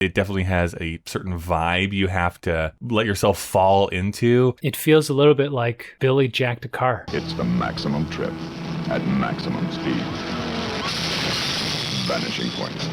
It definitely has a certain vibe you have to let yourself fall into. It feels a little bit like Billy jacked a car. It's the maximum trip at maximum speed. Vanishing Point.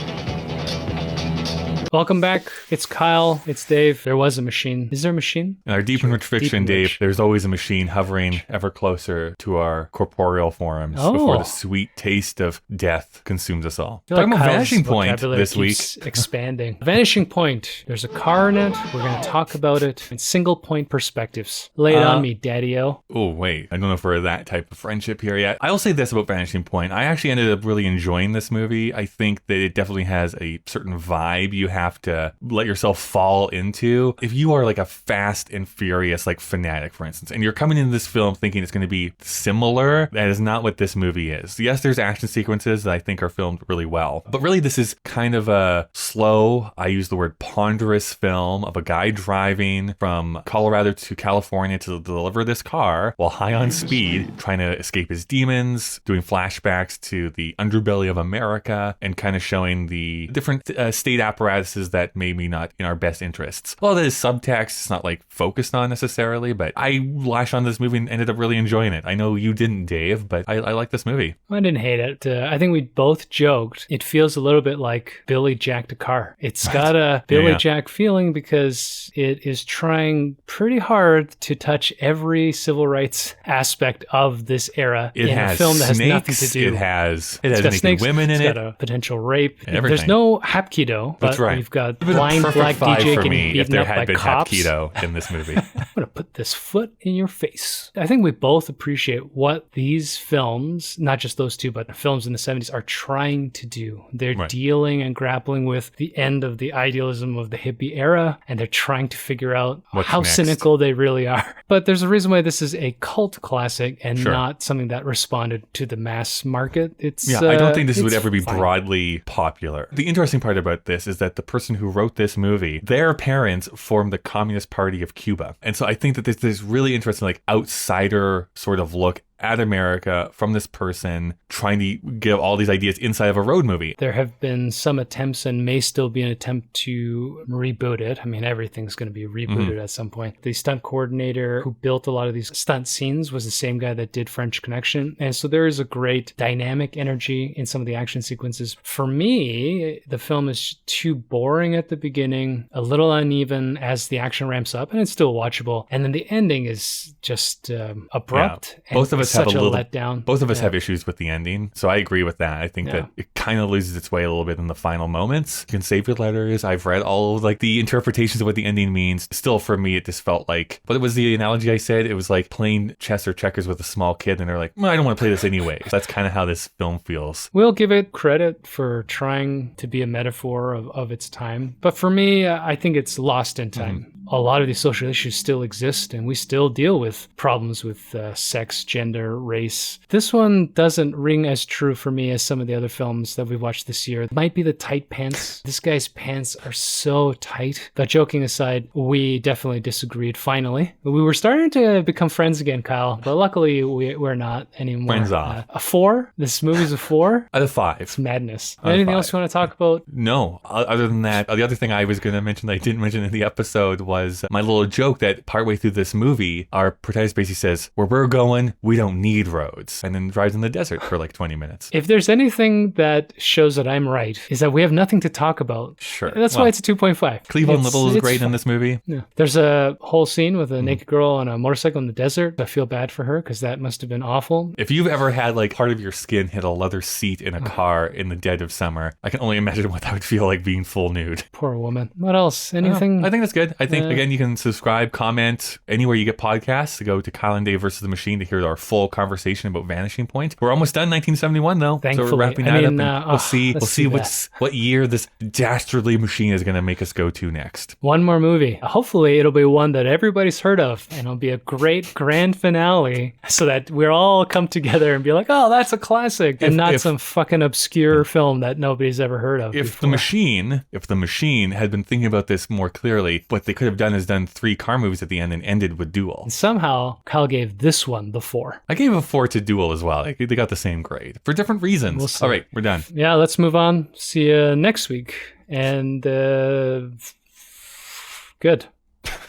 Welcome back. It's Kyle. It's Dave. There was a machine. Is there a machine? In our Deep and Rich Fiction, Dave, there's always a machine hovering ever closer to our corporeal forms before the sweet taste of death consumes us all. Talking about Vanishing Point this week. Expanding. Vanishing Point. There's a car in it. We're going to talk about it in single point perspectives. Lay it on me, Daddy-O. Oh, wait. I don't know if we're that type of friendship here yet. I'll say this about Vanishing Point. I actually ended up really enjoying this movie. I think that it definitely has a certain vibe you have to let yourself fall into. If you are like a Fast and Furious like fanatic, for instance, and you're coming into this film thinking it's going to be similar, that is not what this movie is. Yes, there's action sequences that I think are filmed really well, but really this is kind of a slow, I use the word ponderous film of a guy driving from Colorado to California to deliver this car while high on speed, trying to escape his demons, doing flashbacks to the underbelly of America and kind of showing the different state apparatuses that maybe not in our best interests. Well, that is subtext. It's not like focused on necessarily, but I lashed on this movie and ended up really enjoying it. I know you didn't, Dave, but I like this movie. I didn't hate it. I think we both joked. It feels a little bit like Billy jacked a car. It's got a Billy Jack feeling because it is trying pretty hard to touch every civil rights aspect of this era in a film that has nothing to do. It has naked snakes, women in it. It's got a potential rape. Everything. There's no Hapkido, but that's right. We've got blind black DJ getting beaten up by cops. If there had been Hapkido in this movie. I'm going to put this foot in your face. I think we both appreciate what these films, not just those two, but films in the 70s are trying to do. They're dealing and grappling with the end of the idealism of the hippie era, and they're trying to figure out how cynical they really are. But there's a reason why this is a cult classic and not something that responded to the mass market. I don't think this would ever be broadly popular. The interesting part about this is that the person who wrote this movie, their parents formed the Communist Party of Cuba. And so I think that there's this really interesting like outsider sort of look at America from this person trying to give all these ideas inside of a road movie. There have been some attempts and may still be an attempt to reboot it. I mean, everything's going to be rebooted at some point. The stunt coordinator who built a lot of these stunt scenes was the same guy that did French Connection. And so there is a great dynamic energy in some of the action sequences. For me, the film is too boring at the beginning, a little uneven as the action ramps up, and it's still watchable. And then the ending is just abrupt. Yeah. Both of us have a little letdown. Both of us have issues with the ending, so I agree with that. I think that it kind of loses its way a little bit in the final moments. You can save your letters. I've read all of like the interpretations of what the ending means. Still, for me, it just felt like, what was the analogy I said? It was like playing chess or checkers with a small kid, and they're like, well, I don't want to play this anyway. So that's kind of how this film feels. We'll give it credit for trying to be a metaphor of its time, but for me, I think it's lost in time. A lot of these social issues still exist, and we still deal with problems with sex, gender, race. This one doesn't ring as true for me as some of the other films that we've watched this year. It might be the tight pants. This guy's pants are so tight. But joking aside, we definitely disagreed finally. We were starting to become friends again, Kyle, but luckily we're not anymore. Friends off. A 4? This movie's a 4? Out of 5. It's madness. Anything else you want to talk about? No. Other than that, the other thing I was going to mention that I didn't mention in the episode was my little joke that partway through this movie, our protagonist basically says, where we're going, we don't need roads, and then drives in the desert for like 20 minutes. If there's anything that shows that I'm right, is that we have nothing to talk about. Sure. That's why it's a 2.5. Cleveland Little is great in this movie. Yeah. There's a whole scene with a naked girl on a motorcycle in the desert. I feel bad for her because that must have been awful. If you've ever had like part of your skin hit a leather seat in a car in the dead of summer, I can only imagine what that would feel like being full nude. Poor woman. What else? Anything? I think that's good. I think, again, you can subscribe, comment, anywhere you get podcasts. Go to Kyle and Dave versus the Machine to hear our full conversation about Vanishing Point. We're almost done 1971, though. Thankfully. So we're wrapping that up. And we'll see what year this dastardly machine is going to make us go to next. One more movie. Hopefully, it'll be one that everybody's heard of, and it'll be a great grand finale so that we'll all come together and be like, oh, that's a classic, and not some fucking obscure film that nobody's ever heard of. If the machine had been thinking about this more clearly, what they could have have done is done 3 car movies at the end and ended with Duel. And somehow Kyle gave this one the 4. I gave a 4 to Duel as well. They got the same grade for different reasons. We'll see. All right, we're done. Yeah, let's move on. See you next week. And good.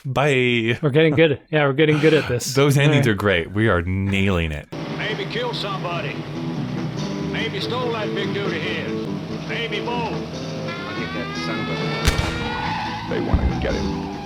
Bye. We're getting good. Yeah, we're getting good at this. Those endings are great. We are nailing it. Maybe killed somebody. Maybe stole that big dude of his. Maybe both. They want to get him.